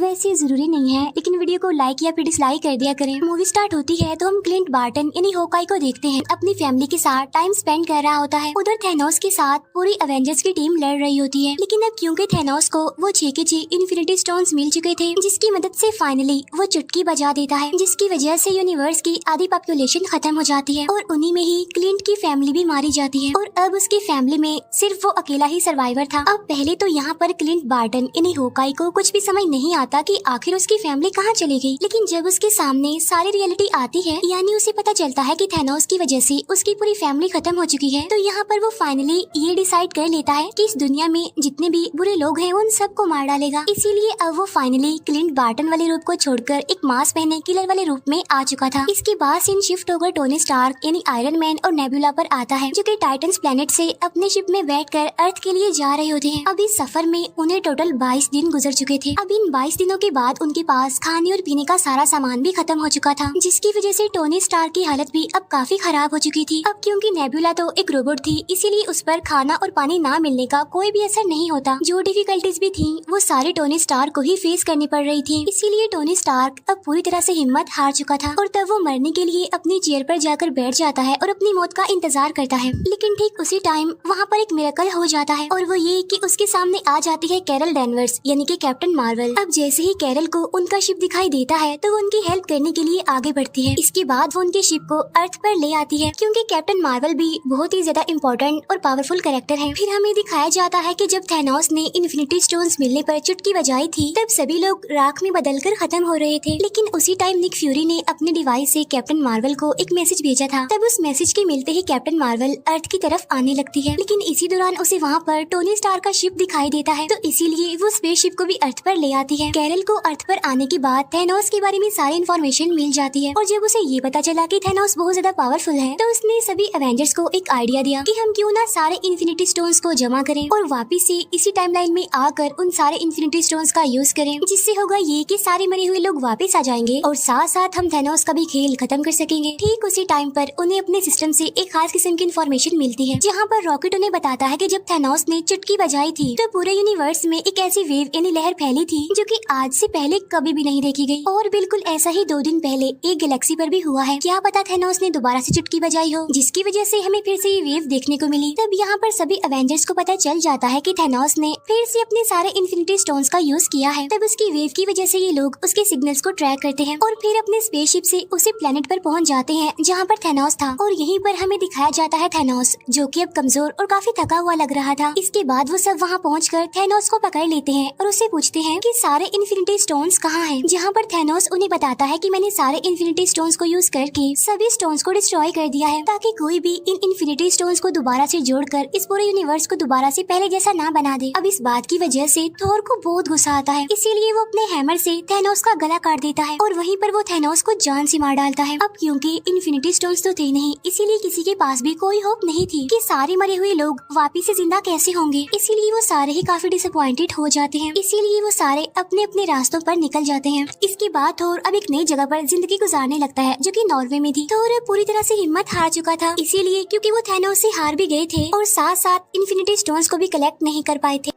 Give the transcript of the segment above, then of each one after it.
वैसे जरूरी नहीं है, लेकिन वीडियो को लाइक या फिर डिसलाइक कर दिया करें। मूवी स्टार्ट होती है तो हम क्लिंट बार्टन यानी होकाई को देखते हैं अपनी फैमिली के साथ टाइम स्पेंड कर रहा होता है। उधर थैनोस के साथ पूरी एवेंजर्स की टीम लड़ रही होती है, लेकिन अब क्योंकि थैनोस को वो 6 के 6 इन्फिनिटी स्टोन्स मिल चुके थे, जिसकी मदद से फाइनली वो चुटकी बजा देता है, जिसकी वजह से यूनिवर्स की आधी पॉपुलेशन खत्म हो जाती है और उन्हीं में ही क्लिंट की फैमिली भी मारी जाती है। और अब उसकी फैमिली में सिर्फ वो अकेला ही सर्वाइवर था। अब पहले तो यहाँ पर क्लिंट बार्टन यानी होकाई को कुछ भी समझ नहीं आता कि आखिर उसकी फैमिली कहाँ चली गई, लेकिन जब उसके सामने सारी रियलिटी आती है, यानी उसे पता चलता है कि थैनोस की वजह से उसकी पूरी फैमिली खत्म हो चुकी है, तो यहाँ पर वो फाइनली ये डिसाइड कर लेता है कि इस दुनिया में जितने भी बुरे लोग हैं उन सबको मार डालेगा। इसीलिए अब वो फाइनली क्लिंट बार्टन वाले रूप को छोड़कर एक मास्क पहने किलर वाले रूप में आ चुका था। इसके बाद सीन शिफ्ट होकर टोनी स्टार्क यानी आयरन मैन और नेबुला पर आता है, जो कि टाइटन्स प्लेनेट से अपने शिप में बैठकर अर्थ के लिए जा रहे होते हैं। अब इस सफर में उन्हें टोटल 22 दिन गुजर चुके थे। अब इन 22 दिनों के बाद उनके पास खाने और पीने का सारा सामान भी खत्म हो चुका था, जिसकी वजह से टोनी स्टार्क की हालत भी अब काफी खराब हो चुकी थी। अब क्योंकि नेबुला तो एक रोबोट थी, इसीलिए उस पर खाना और पानी ना मिलने का कोई भी असर नहीं होता। जो डिफिकल्टीज भी थी वो सारी टोनी स्टार्क को ही फेस करनी पड़ रही थी। इसीलिए टोनी स्टार्क अब पूरी तरह से हिम्मत हार चुका था और तब वो मरने के लिए अपनी चेयर पर जाकर बैठ जाता है और अपनी मौत का इंतजार करता है। लेकिन ठीक उसी टाइम वहाँ पर एक मिरेकल हो जाता है, और वो ये कि उसके सामने आ जाती है कैरल डैनवर्स यानी कि कैप्टन मार्वल। अब जैसे ही कैरल को उनका शिप दिखाई देता है तो वो उनकी हेल्प करने के लिए आगे बढ़ती है। इसके बाद वो उनके शिप को अर्थ पर ले आती है, क्योंकि कैप्टन मार्वल भी बहुत ही ज्यादा इम्पोर्टेंट और पावरफुल कैरेक्टर है। फिर हमें दिखाया जाता है कि जब थैनोस ने इन्फिनिटी स्टोन्स मिलने पर चुटकी बजाई थी, तब सभी लोग राख में बदलकर खत्म हो रहे थे। लेकिन उसी टाइम निक फ्यूरी ने अपने डिवाइस से कैप्टन मार्वल को एक मैसेज भेजा था। तब उस मैसेज के मिलते ही कैप्टन मार्वल अर्थ की तरफ आने लगती है, लेकिन इसी दौरान उसे वहाँ पर टोनी स्टार्क का शिप दिखाई देता है, तो इसीलिए वो स्पेसशिप को भी अर्थ पर ले आती है। कैरल को अर्थ पर आने के बाद थैनोस के बारे में सारी इन्फॉर्मेशन मिल जाती है, और जब उसे ये पता चला कि थैनोस बहुत ज्यादा पावरफुल है, तो उसने सभी एवेंजर्स को एक आइडिया दिया कि हम क्यों ना सारे इन्फिनिटी स्टोन्स को जमा करें और वापिस से इसी टाइमलाइन में आकर उन सारे इन्फिनिटी स्टोन्स का यूज करें, जिससे होगा ये कि सारे मरे हुए लोग वापस आ जाएंगे और साथ साथ हम थैनोस का भी खेल खत्म कर सकेंगे। ठीक उसी टाइम पर उन्हें अपने सिस्टम से एक खास किस्म की इन्फॉर्मेशन मिलती है, जहाँ पर रॉकेट उन्हें बताता है कि जब थैनोस ने चुटकी बजाई थी तो पूरे यूनिवर्स में एक ऐसी वेव यानी लहर फैली थी जो कि आज से पहले कभी भी नहीं देखी गई। और बिल्कुल ऐसा ही 2 दिन पहले एक गैलेक्सी पर भी हुआ है। क्या पता थैनोस ने दोबारा से चुटकी बजाई हो, जिसकी वजह से हमें फिर से ये वेव देखने को मिली। तब यहाँ पर सभी एवेंजर्स को पता चल जाता है कि थैनोस ने फिर से अपने सारे इन्फिनिटी स्टोन्स का यूज किया है। तब उसकी वेव की वजह से ये लोग उसके सिग्नल्स को ट्रैक करते हैं और फिर अपने स्पेसशिप से उसी प्लेनेट पर पहुंच जाते हैं जहाँ पर थैनोस था, और यहीं पर हमें दिखाया जाता है थैनोस, जो कि अब कमजोर और काफी थका हुआ लग रहा था। इसके बाद वो सब वहाँ पहुंचकर थैनोस को पकड़ लेते हैं और उससे पूछते हैं कि सारे इन्फिनिटी स्टोन्स कहाँ हैं, जहाँ पर थैनोस उन्हें बताता है कि मैंने सारे इन्फिनिटी स्टोन्स को यूज करके सभी स्टोन्स को डिस्ट्रॉय कर दिया है, ताकि कोई भी इन इन्फिनिटी स्टोन्स को दोबारा से जोड़कर इस पूरे यूनिवर्स को दोबारा से पहले जैसा ना बना दे। अब इस बात की वजह से थोर को बहुत गुस्सा आता है, इसीलिए वो अपने हैमर से थैनोस का गला काट देता है और वहीं पर वो थैनोस को जान से मार डालता है। अब क्योंकि इन्फिनिटी स्टोन्स तो थे नहीं, इसीलिए किसी के पास भी कोई होप नहीं थी कि सारे मरे हुए लोग वापिस से जिंदा कैसे होंगे। इसीलिए वो सारे ही काफी डिसअपॉइंटेड हो जाते हैं, इसीलिए वो सारे अपने अपने रास्तों पर निकल जाते हैं। इसके बाद थोर अब एक नई जगह पर जिंदगी गुजारने लगता है, जो कि नॉर्वे में थी। थोर पूरी तरह से हिम्मत हार चुका था, इसीलिए क्योंकि वो थैनोस से हार भी गए थे और साथ साथ इन्फिनिटी स्टोन्स को भी कलेक्ट नहीं कर पाए थे।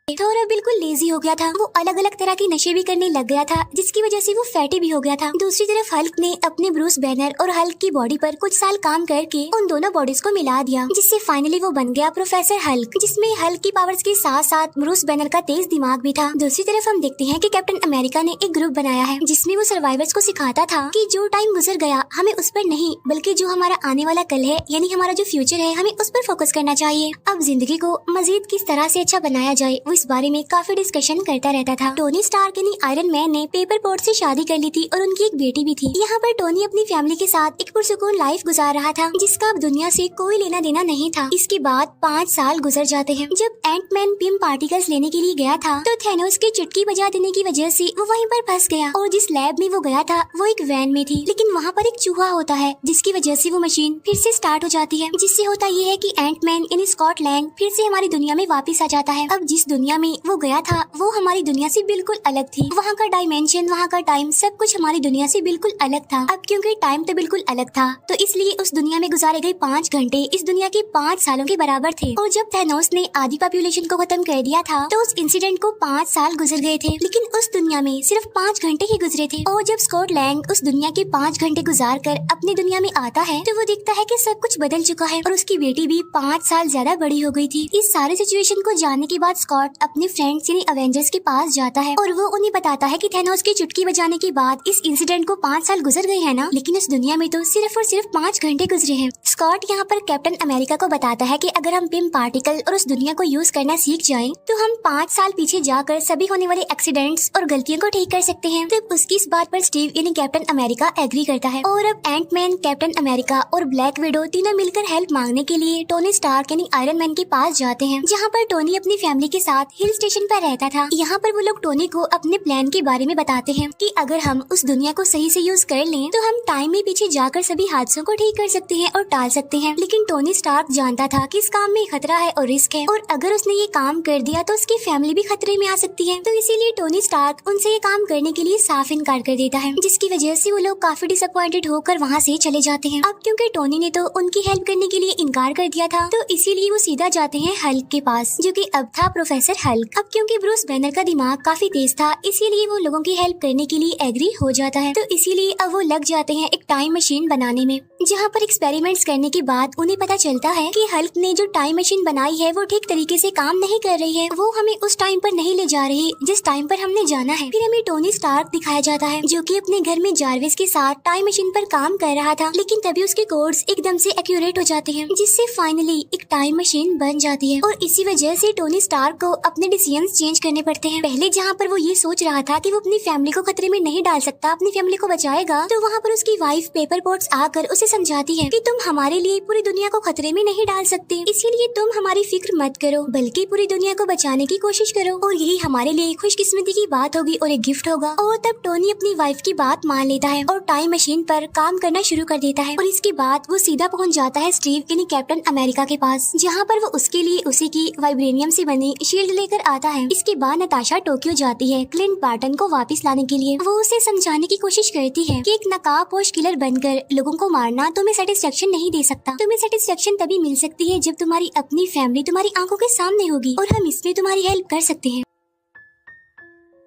थोर बिल्कुल लेजी हो गया था, वो अलग अलग तरह के नशे भी करने लग गया था, जिसकी वजह से वो फैटी भी हो गया था। दूसरी तरफ हल्क ने अपने ब्रूस बैनर और हल्क की बॉडी पर कुछ साल काम करके उन दोनों बॉडीज को मिला दिया, जिससे फाइनली वो बन गया प्रोफेसर हल्क, जिसमें हल्क की पावर्स के साथ साथ ब्रूस बैनर का तेज दिमाग भी था। दूसरी तरफ हम देखते हैं कि कैप्टन अमेरिका ने एक ग्रुप बनाया है, जिसमें वो सर्वाइवर्स को सिखाता था कि जो टाइम गुजर गया हमें उस पर नहीं, बल्कि जो हमारा आने वाला कल है यानी हमारा जो फ्यूचर है हमें उस पर फोकस करना चाहिए। अब जिंदगी को मजीद किस तरह से अच्छा बनाया जाए वो इस बारे में काफी डिस्कशन करता रहता था। टोनी स्टार्क यानी आयरन मैन ने पेपर पोर्ट से शादी कर ली थी और उनकी एक बेटी भी थी। यहाँ पर टोनी अपनी फैमिली के साथ एक पुरसुकून लाइफ गुजार रहा था, जिसका अब दुनिया से कोई लेना देना नहीं था। इसके बाद 5 साल गुजर जाते हैं। जब एंटमैन पिम पार्टिकल्स लेने के लिए गया था तो थैनोस की चुटकी बजा देने की वजह से वो वहीं पर फंस गया, और जिस लैब में वो गया था वो एक वैन में थी, लेकिन वहाँ पर एक चूहा होता है, जिसकी वजह से वो मशीन फिर से स्टार्ट हो जाती है, जिससे होता ये है कि एंटमैन यानी स्कॉट लैंग फिर से हमारी दुनिया में वापस आ जाता है। अब जिस दुनिया दुनिया में वो गया था वो हमारी दुनिया से बिल्कुल अलग थी। वहाँ का डायमेंशन, वहाँ का टाइम, सब कुछ हमारी दुनिया से बिल्कुल अलग था। अब क्योंकि टाइम तो बिल्कुल अलग था तो इसलिए उस दुनिया में गुजारे गए 5 घंटे इस दुनिया के 5 सालों के बराबर थे। और जब थैनोस ने आधी पॉपुलेशन को खत्म कर दिया था तो उस इंसिडेंट को 5 साल गुजर गए थे, लेकिन उस दुनिया में सिर्फ 5 घंटे ही गुजरे थे। और जब स्कॉट लैंग उस दुनिया के 5 घंटे गुजार कर अपनी दुनिया में आता है तो वो देखता है कि सब कुछ बदल चुका है और उसकी बेटी भी 5 साल ज्यादा बड़ी हो गई थी। इस सारे सिचुएशन को जानने के बाद स्कॉट अपने फ्रेंड्स यानी अवेंजर्स के पास जाता है और वो उन्हें बताता है कि थैनोस की चुटकी बजाने के बाद इस इंसिडेंट को 5 साल गुजर गए हैं ना, लेकिन उस दुनिया में तो सिर्फ और सिर्फ 5 घंटे गुजरे हैं। स्कॉट यहाँ पर कैप्टन अमेरिका को बताता है कि अगर हम पिम पार्टिकल और उस दुनिया को यूज करना सीख जाएं, तो हम 5 साल पीछे जाकर सभी होने वाले एक्सीडेंट्स और गलतियों को ठीक कर सकते हैं। तब उसकी इस बात पर स्टीव यानी कैप्टन अमेरिका एग्री करता है और अब एंटमैन, कैप्टन अमेरिका और ब्लैक विडो तीनों मिलकर हेल्प मांगने के लिए टोनी स्टार्क यानी आयरन मैन के पास जाते हैं, जहाँ पर टोनी अपनी फैमिली के साथ हिल स्टेशन पर रहता था। यहाँ पर वो लोग टोनी को अपने प्लान के बारे में बताते हैं कि अगर हम उस दुनिया को सही से यूज कर लें तो हम टाइम में पीछे जाकर सभी हादसों को ठीक कर सकते हैं और टाल सकते हैं। लेकिन टोनी स्टार्क जानता था कि इस काम में खतरा है और रिस्क है और अगर उसने ये काम कर दिया तो उसकी फैमिली भी खतरे में आ सकती है। तो इसीलिए टोनी स्टार्क उनसे ये काम करने के लिए साफ इनकार कर देता है, जिसकी वजह से वो लोग काफी डिसअपॉइंटेड होकर वहाँ से चले जाते हैं। अब क्योंकि टोनी ने तो उनकी हेल्प करने के लिए इनकार कर दिया था तो इसीलिए वो सीधा जाते हैं हल्क के पास, जो कि अब था प्रोफेसर हल्क। अब क्योंकि ब्रूस बैनर का दिमाग काफी तेज था इसीलिए वो लोगों की हेल्प करने के लिए एग्री हो जाता है। तो इसीलिए अब वो लग जाते हैं एक टाइम मशीन बनाने में, जहाँ पर एक्सपेरिमेंट्स करने के बाद उन्हें पता चलता है कि हल्क ने जो टाइम मशीन बनाई है वो ठीक तरीके से काम नहीं कर रही है, वो हमें उस टाइम पर नहीं ले जा रही जिस टाइम पर हमने जाना है। फिर हमें टोनी स्टार्क दिखाया जाता है जो कि अपने घर में जारविस के साथ टाइम मशीन पर काम कर रहा था, लेकिन तभी उसके कोड्स एकदम से एक्यूरेट हो जाते हैं, जिससे फाइनली एक टाइम मशीन बन जाती है। और इसी वजह से टोनी स्टार्क को अपने डिसीजंस चेंज करने पड़ते हैं। पहले जहाँ पर वो ये सोच रहा था कि वो अपनी फैमिली को खतरे में नहीं डाल सकता, अपनी फैमिली को बचाएगा, तो वहाँ पर उसकी वाइफ पेपर पोट्स आकर उसे समझाती है कि तुम हमारे लिए पूरी दुनिया को खतरे में नहीं डाल सकते, इसीलिए तुम हमारी फिक्र मत करो बल्कि पूरी दुनिया को बचाने की कोशिश करो और यही हमारे लिए खुशकिस्मती की बात होगी और एक गिफ्ट होगा। और तब टोनी अपनी वाइफ की बात मान लेता है और टाइम मशीन पर काम करना शुरू कर देता है और इसके बाद वो सीधा पहुंच जाता है स्टीव यानी कैप्टन अमेरिका के पास, जहाँ पर वो उसके लिए उसी की वाइब्रेनियम से बनी शील्ड लेकर आता है। इसके बाद नताशा टोक्यो जाती है क्लिंट बार्टन को वापस लाने के लिए। वो उसे समझाने की कोशिश करती है कि एक नकाबपोश किलर बनकर लोगों को मारना तुम्हें सेटिस्फेक्शन नहीं दे सकता, तुम्हें सेटिस्फेक्शन तभी मिल सकती है जब तुम्हारी अपनी फैमिली तुम्हारी आंखों के सामने होगी और हम इसमें तुम्हारी हेल्प कर सकते हैं।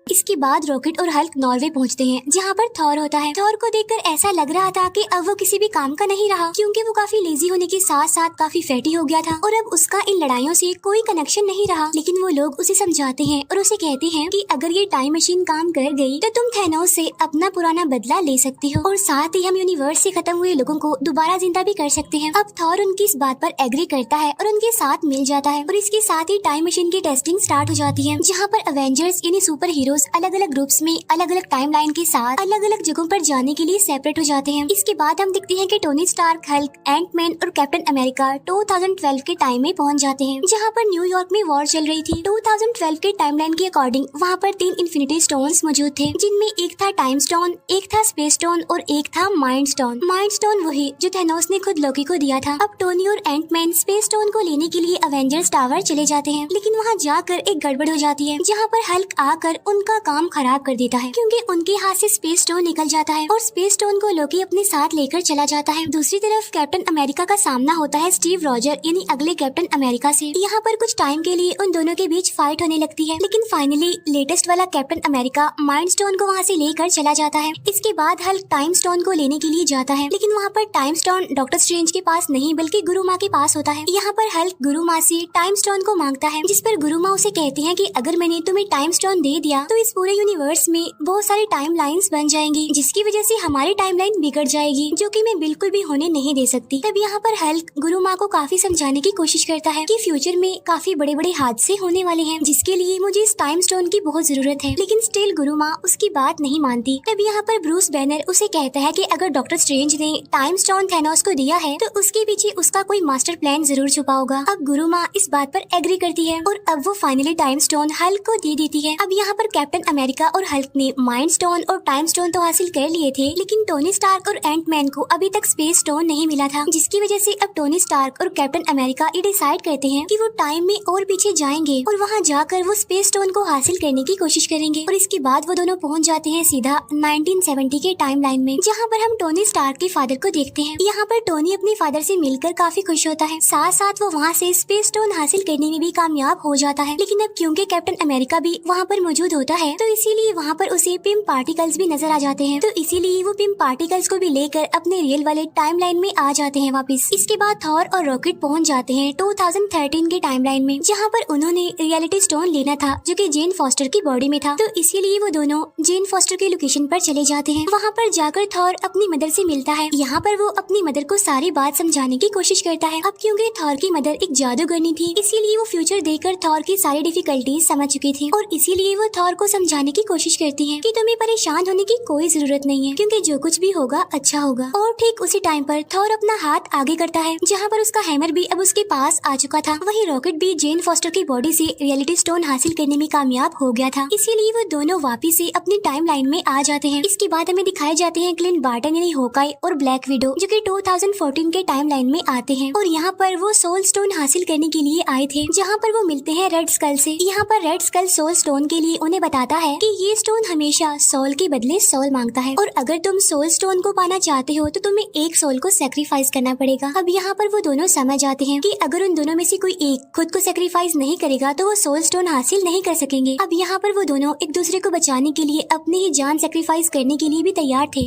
इसके बाद रॉकेट और हल्क नॉर्वे पहुंचते हैं, जहाँ पर थॉर होता है। थॉर को देखकर ऐसा लग रहा था कि अब वो किसी भी काम का नहीं रहा, क्योंकि वो काफी लेजी होने के साथ साथ काफी फैटी हो गया था और अब उसका इन लड़ाइयों से कोई कनेक्शन नहीं रहा। लेकिन वो लोग उसे समझाते हैं और उसे कहते हैं कि अगर ये टाइम मशीन काम कर गई तो तुम थैनोस से अपना पुराना बदला ले सकती हो और साथ ही हम यूनिवर्स से खत्म हुए लोगों को दोबारा जिंदा भी कर सकते हैं। अब थॉर उनकी इस बात पर एग्री करता है और उनके साथ मिल जाता है और इसके साथ ही टाइम मशीन की टेस्टिंग स्टार्ट हो जाती है, जहाँ पर अवेंजर्स यानी सुपर हीरोज अलग अलग ग्रुप्स में अलग अलग टाइमलाइन के साथ अलग अलग जगहों पर जाने के लिए सेपरेट हो जाते हैं। इसके बाद हम देखते हैं कि टोनी स्टार्क, हल्क, एंटमैन और कैप्टन अमेरिका 2012 के टाइम में पहुंच जाते हैं, जहां पर न्यूयॉर्क में वॉर चल रही थी। 2012 के टाइमलाइन के अकॉर्डिंग वहां पर 3 इन्फिनिटी स्टोन्स मौजूद थे, जिनमें एक था टाइम स्टोन, एक था स्पेस स्टोन और एक था माइंड स्टोन। माइंड स्टोन वही जो थैनोस ने खुद लोकी को दिया था। अब टोनी और एंटमैन स्पेस स्टोन को लेने के लिए अवेंजर्स टावर चले जाते हैं, लेकिन वहाँ जाकर एक गड़बड़ हो जाती है, जहाँ पर हल्क आकर उनका काम खराब कर देता है, क्योंकि उनके हाथ से स्पेस स्टोन निकल जाता है और स्पेस स्टोन को लोकी अपने साथ लेकर चला जाता है। दूसरी तरफ कैप्टन अमेरिका का सामना होता है स्टीव रॉजर यानी अगले कैप्टन अमेरिका से। यहाँ पर कुछ टाइम के लिए उन दोनों के बीच फाइट होने लगती है, लेकिन फाइनली लेटेस्ट वाला कैप्टन अमेरिका माइंड स्टोन को वहाँ से लेकर चला जाता है। इसके बाद हल्क टाइम स्टोन को लेने के लिए जाता है, लेकिन वहाँ पर टाइम स्टोन डॉक्टर स्ट्रेंज के पास नहीं बल्कि गुरु माँ के पास होता है। यहाँ पर हल्क गुरु माँ से टाइम स्टोन को मांगता है, जिस पर गुरु माँ उसे कहती है कि अगर मैंने तुम्हें टाइम स्टोन दे दिया तो इस पूरे यूनिवर्स में बहुत सारी टाइम लाइन्स बन जाएंगी, जिसकी वजह से हमारी टाइमलाइन बिगड़ जाएगी, जो कि मैं बिल्कुल भी होने नहीं दे सकती। तब यहाँ पर हल्क गुरु माँ को काफी समझाने की कोशिश करता है कि फ्यूचर में काफी बड़े बड़े हादसे होने वाले हैं, जिसके लिए मुझे इस टाइम स्टोन की बहुत जरूरत है, लेकिन स्टिल गुरु माँ उसकी बात नहीं मानती। तब यहाँ पर ब्रूस बैनर उसे कहता है कि अगर डॉक्टर स्ट्रेंज ने टाइम स्टोन थैनोस को दिया है तो उसके पीछे उसका कोई मास्टर प्लान जरूर छुपा होगा। अब गुरु माँ इस बात पर एग्री करती है और अब वो फाइनली टाइम स्टोन हल्क को दे देती है। अब यहाँ पर कैप्टन अमेरिका और हल्क ने माइंड स्टोन और टाइम स्टोन तो हासिल कर लिए थे, लेकिन टोनी स्टार्क और एंट मैन को अभी तक स्पेस स्टोन नहीं मिला था, जिसकी वजह से अब टोनी स्टार्क और कैप्टन अमेरिका ये डिसाइड करते हैं कि वो टाइम में और पीछे जाएंगे और वहाँ जाकर वो स्पेस स्टोन को हासिल करने की कोशिश करेंगे। और इसके बाद वो दोनों पहुँच जाते हैं सीधा 1970 के टाइम लाइन में, जहाँ पर हम टोनी स्टार्क के फादर को देखते हैं। यहाँ पर टोनी अपने फादर से मिलकर काफी खुश होता है, साथ साथ वो वहाँ से स्पेस स्टोन हासिल करने में भी कामयाब हो जाता है। लेकिन अब क्योंकि कैप्टन अमेरिका भी वहाँ पर मौजूद होता है, तो इसीलिए वहाँ पर उसे पिम पार्टिकल्स भी नजर आ जाते हैं, तो इसीलिए वो पिम पार्टिकल्स को भी लेकर अपने रियल वाले टाइम लाइन में आ जाते हैं वापस। इसके बाद थॉर और रॉकेट पहुँच जाते हैं 2013 के टाइम लाइन में, जहाँ पर उन्होंने रियलिटी स्टोन लेना था जो कि जेन फॉस्टर की बॉडी में था, तो इसीलिए वो दोनों जेन फॉस्टर के लोकेशन पर चले जाते हैं। वहाँ पर जाकर थॉर अपनी मदर से मिलता है। यहाँ पर वो अपनी मदर को सारी बात समझाने की कोशिश करता है। अब क्योंकि थॉर की मदर एक जादूगरनी थी, इसीलिए वो फ्यूचर देखकर थॉर की सारी डिफिकल्टीज समझ चुकी थी, और इसीलिए वो थॉर को समझाने की कोशिश करती है कि तुम्हें परेशान होने की कोई जरूरत नहीं है, क्योंकि जो कुछ भी होगा अच्छा होगा। और ठीक उसी टाइम पर थॉर अपना हाथ आगे करता है, जहाँ पर उसका हैमर भी अब उसके पास आ चुका था। वही रॉकेट भी जेन फॉस्टर की बॉडी से रियलिटी स्टोन हासिल करने में कामयाब हो गया था, इसीलिए वो दोनों वापिस से अपनी टाइम लाइन में आ जाते हैं। इसके बाद हमें दिखाए जाते हैं क्लिंट बार्टन यानी हॉकाई और ब्लैक विडो, जो कि 2014 के टाइम लाइन में आते हैं, और यहाँ पर वो सोल स्टोन हासिल करने के लिए आए थे, जहाँ पर वो मिलते हैं रेड स्कल से। यहाँ पर रेड स्कल सोल स्टोन के लिए उन्हें बताता है कि ये स्टोन हमेशा सोल के बदले सोल मांगता है, और अगर तुम सोल स्टोन को पाना चाहते हो तो तुम्हें एक सोल को सेक्रीफाइस करना पड़ेगा। अब यहाँ पर वो दोनों समझ जाते हैं कि अगर उन दोनों में से कोई एक खुद को सेक्रीफाइस नहीं करेगा तो वो सोल स्टोन हासिल नहीं कर सकेंगे। अब यहाँ पर वो दोनों एक दूसरे को बचाने के लिए अपनी ही जान सेक्रीफाइस करने के लिए भी तैयार थे,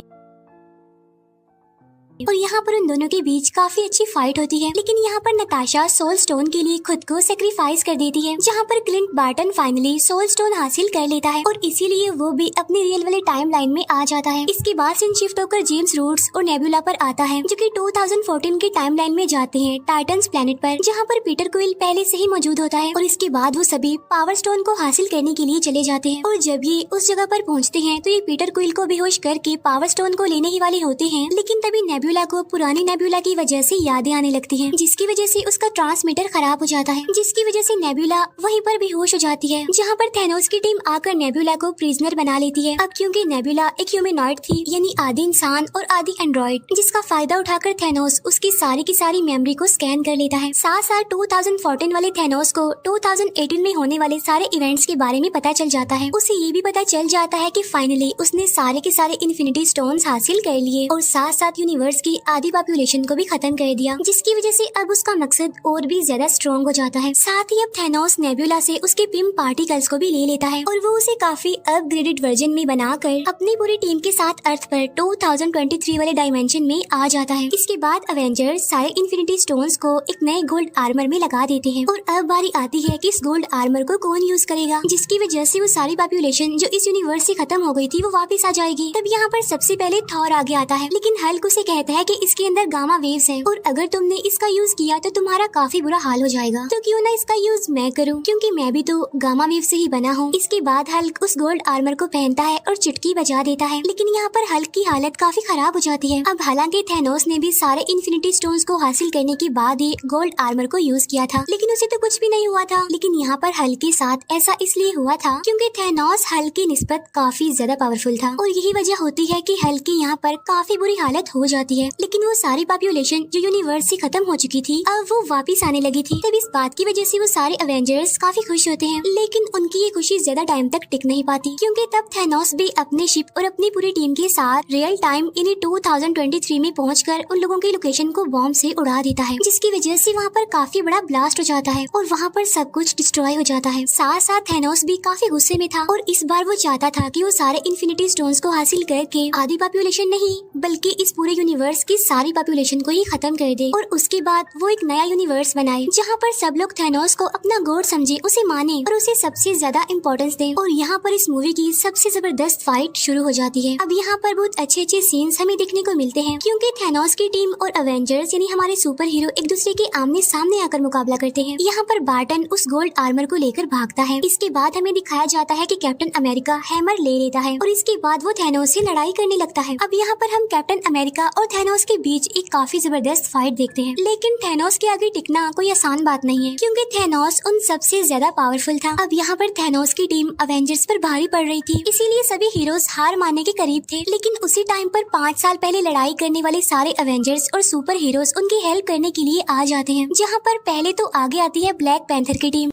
और यहाँ पर उन दोनों के बीच काफी अच्छी फाइट होती है। लेकिन यहाँ पर नताशा सोल स्टोन के लिए खुद को सेक्रीफाइस कर देती है, जहाँ पर Clint Barton finally soul stone हासिल कर लेता है, और इसीलिए वो भी अपने रियल वाले टाइम लाइन में आ जाता है। इसके बाद सीन शिफ्ट होकर जेम्स रूट्स और नेबुला पर आता है, जो कि 2014 के टाइम लाइन में जाते हैं टाइटन्स प्लेनेट पर, जहाँ पर पीटर क्विल पहले से ही मौजूद होता है। और इसके बाद वो सभी पावर स्टोन को हासिल करने के लिए चले जाते हैं, और जब ये उस जगह पर पहुँचते हैं तो ये पीटर क्विल को बेहोश करके पावर स्टोन को लेने ही वाले होते हैं। लेकिन तभी नेबुला को पुरानी नेबुला की वजह से यादें आने लगती हैं, जिसकी वजह से उसका ट्रांसमीटर खराब हो जाता है, जिसकी वजह से नेबुला वहीं पर बेहोश हो जाती है, जहाँ पर थैनोस की टीम आकर नेबुला को प्रिजनर बना लेती है। अब क्योंकि नेबुला एक ह्यूमनॉइड थी, यानी आधी इंसान और आधी एंड्रॉइड, जिसका फायदा उठाकर थैनोस उसकी सारी की सारी मेमोरी को स्कैन कर लेता है। साथ साथ 2014 वाले थैनोस को 2018 में होने वाले सारे इवेंट्स के बारे में पता चल जाता है। उसे ये भी पता चल जाता है कि फाइनली उसने सारे के सारे इन्फिनिटी स्टोन्स हासिल कर लिए, और साथ साथ यूनिवर्स की आधी पॉपुलेशन को भी खत्म कर दिया, जिसकी वजह से अब उसका मकसद और भी ज्यादा स्ट्रॉन्ग हो जाता है। साथ ही अब थैनोस नेबुला से उसके पिम पार्टिकल्स को भी ले लेता है, और वो उसे काफी अपग्रेडेड वर्जन में बनाकर अपनी पूरी टीम के साथ अर्थ पर 2023 वाले डायमेंशन में आ जाता है। इसके बाद अवेंजर्स सारे इन्फिनिटी स्टोन्स को एक नए गोल्ड आर्मर में लगा देते हैं, और अब बारी आती है कि इस गोल्ड आर्मर को कौन यूज करेगा, जिसकी वजह से वो सारी पॉपुलेशन जो इस यूनिवर्स से खत्म हो गई थी वो वापस आ जाएगी। तब यहाँ पर सबसे पहले थॉर आगे आता है, लेकिन हल्क उसे कहता है कि इसके अंदर गामा वेव्स हैं, और अगर तुमने इसका यूज किया तो तुम्हारा काफी बुरा हाल हो जाएगा, तो क्यों ना इसका यूज मैं करूं, क्योंकि मैं भी तो गामा वेव से ही बना हूँ। इसके बाद हल्क उस गोल्ड आर्मर को पहनता है और चुटकी बजा देता है, लेकिन यहाँ पर हल्क की हालत काफी खराब हो जाती है। अब हालांकि थैनोस ने भी सारे इन्फिनिटी स्टोन्स को हासिल करने के बाद ही गोल्ड आर्मर को यूज किया था, लेकिन उसे तो कुछ भी नहीं हुआ था। लेकिन यहाँ पर हल्क के साथ ऐसा इसलिए हुआ था क्योंकि थैनोस हल्क की निस्बत काफी ज्यादा पावरफुल था, और यही वजह होती है कि हल्क की यहाँ पर काफी बुरी हालत हो जाती है। लेकिन वो सारी पॉपुलेशन जो यूनिवर्स से खत्म हो चुकी थी अब वो वापस आने लगी थी। तब इस बात की वजह से वो सारे अवेंजर्स काफी खुश होते हैं, लेकिन उनकी ये खुशी ज्यादा टाइम तक टिक नहीं पाती, क्योंकि तब थैनोस भी अपने शिप और अपनी पूरी टीम के साथ रियल टाइम यानी 2023 में पहुंचकर उन लोगों की लोकेशन को बॉम्ब से उड़ा देता है, जिसकी वजह से वहाँ पर काफी बड़ा ब्लास्ट हो जाता है और वहाँ पर सब कुछ डिस्ट्रॉय हो जाता है। साथ साथ थैनोस भी काफी गुस्से में था, और इस बार वो चाहता था कि वो सारे इन्फिनिटी स्टोन्स को हासिल करके आधी पॉपुलेशन नहीं बल्कि इस पूरे यूनिवर्स की सारी पॉपुलेशन को ही खत्म कर दे, और उसके बाद वो एक नया यूनिवर्स बनाए जहाँ पर सब लोग थैनोस को अपना गॉड समझे, उसे माने और उसे सबसे ज्यादा इम्पोर्टेंस दे। और यहाँ पर इस मूवी की सबसे जबरदस्त फाइट शुरू हो जाती है। अब यहाँ पर बहुत अच्छे अच्छे सीन्स हमें देखने को मिलते हैं, क्योंकि थैनोस की टीम और अवेंजर्स यानी हमारे सुपर हीरो एक दूसरे के आमने सामने आकर मुकाबला करते हैं। यहाँ पर बार्टन उस गोल्ड आर्मर को लेकर भागता है। इसके बाद हमें दिखाया जाता है कि कैप्टन अमेरिका हैमर ले लेता है, और इसके बाद वो थैनोस से लड़ाई करने लगता है। अब यहाँ पर हम कैप्टन अमेरिका और थैनोस के बीच एक काफी जबरदस्त फाइट देखते हैं। लेकिन थैनोस के आगे टिकना कोई आसान बात नहीं है, क्योंकि थैनोस उन सबसे ज्यादा पावरफुल था। अब यहाँ पर थैनोस की टीम अवेंजर्स पर भारी पड़ रही थी, इसीलिए सभी हीरोज हार मानने के करीब थे। लेकिन उसी टाइम पर 5 साल पहले लड़ाई करने वाले सारे अवेंजर्स और सुपर हीरोज उनकी हेल्प करने के लिए आ जाते हैं। जहाँ पर पहले तो आगे आती है ब्लैक पैंथर की टीम,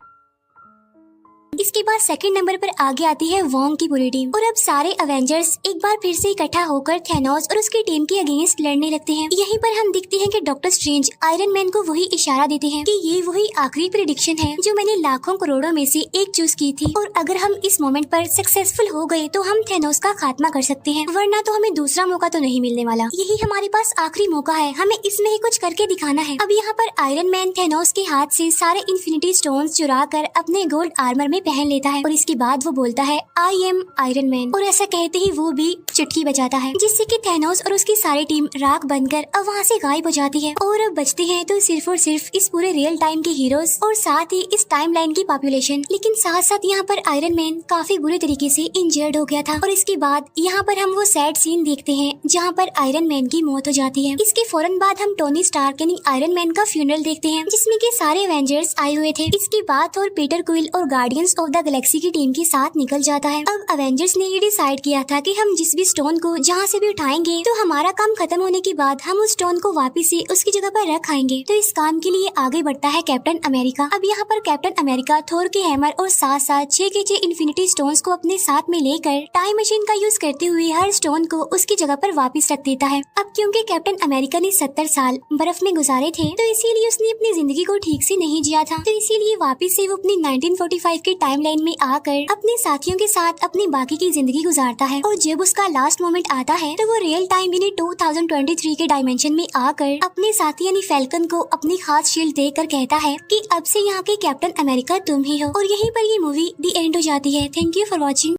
इसके बाद सेकंड नंबर पर आगे आती है वोंग की पूरी टीम। और अब सारे अवेंजर्स एक बार फिर से इकट्ठा होकर थैनोस और उसकी टीम के अगेंस्ट लड़ने लगते हैं। यहीं पर हम दिखते हैं कि डॉक्टर स्ट्रेंज आयरन मैन को वही इशारा देते हैं कि ये वही आखिरी प्रेडिक्शन है जो मैंने लाखों करोड़ों में से एक चूज की थी, और अगर हम इस मोमेंट पर सक्सेसफुल हो गए तो हम थैनोस का खात्मा कर सकते हैं, वरना तो हमें दूसरा मौका तो नहीं मिलने वाला। यही हमारे पास आखिरी मौका है, हमें इसमें ही कुछ करके दिखाना है। अब यहाँ पर आयरन मैन थैनोस के हाथ से सारे इन्फिनिटी स्टोन्स चुरा कर अपने गोल्ड आर्मर में पहन लेता है, और इसके बाद वो बोलता है आई एम आयरन मैन, और ऐसा कहते ही वो भी चुटकी बजाता है, जिससे कि थैनोस और उसकी सारी टीम राख बनकर अब वहाँ से गायब हो जाती है। और अब बचते हैं तो सिर्फ और सिर्फ इस पूरे रियल टाइम के हीरोज और साथ ही इस टाइमलाइन की पॉपुलेशन। लेकिन साथ साथ यहाँ पर आयरन मैन काफी बुरे तरीके से इंजर्ड हो गया था। और इसके बाद यहाँ पर हम वो सैड सीन देखते हैं जहाँ पर आयरन मैन की मौत हो जाती है। इसके फौरन बाद हम टोनी स्टार्क यानी आयरन मैन का फ्यूनरल देखते हैं, जिसमें के सारे एवेंजर्स आए हुए थे। इसके बाद थॉर पीटर क्विल और गार्डियंस ऑफ द गैलेक्सी की टीम के साथ निकल जाता है। अब अवेंजर्स ने ये डिसाइड किया था कि हम जिस भी स्टोन को जहाँ से भी उठाएंगे तो हमारा काम खत्म होने के बाद हम उस स्टोन को वापस से उसकी जगह पर रख आएंगे। तो इस काम के लिए आगे बढ़ता है कैप्टन अमेरिका। अब यहाँ पर कैप्टन अमेरिका थोर के हैमर और साथ साथ 6 के 6 इन्फिनिटी स्टोन्स को अपने साथ में लेकर टाइम मशीन का यूज करते हुए हर स्टोन को उसकी जगह पर वापस रख देता है। अब क्योंकि कैप्टन अमेरिका ने 70 साल बर्फ में गुजारे थे, तो इसीलिए उसने अपनी जिंदगी को ठीक से नहीं जिया था, तो इसीलिए वापस से वो अपनी 1945 के टाइमलाइन में आकर अपने साथियों के साथ अपनी बाकी की जिंदगी गुजारता है। और जब उसका लास्ट मोमेंट आता है तो वो रियल टाइम यानी 2023 के डायमेंशन में आकर अपने साथी यानी फैल्कन को अपनी खास शील्ड देकर कहता है कि अब से यहाँ के कैप्टन अमेरिका तुम ही हो। और यहीं पर ये मूवी दी एंड हो जाती है। Thank you for watching.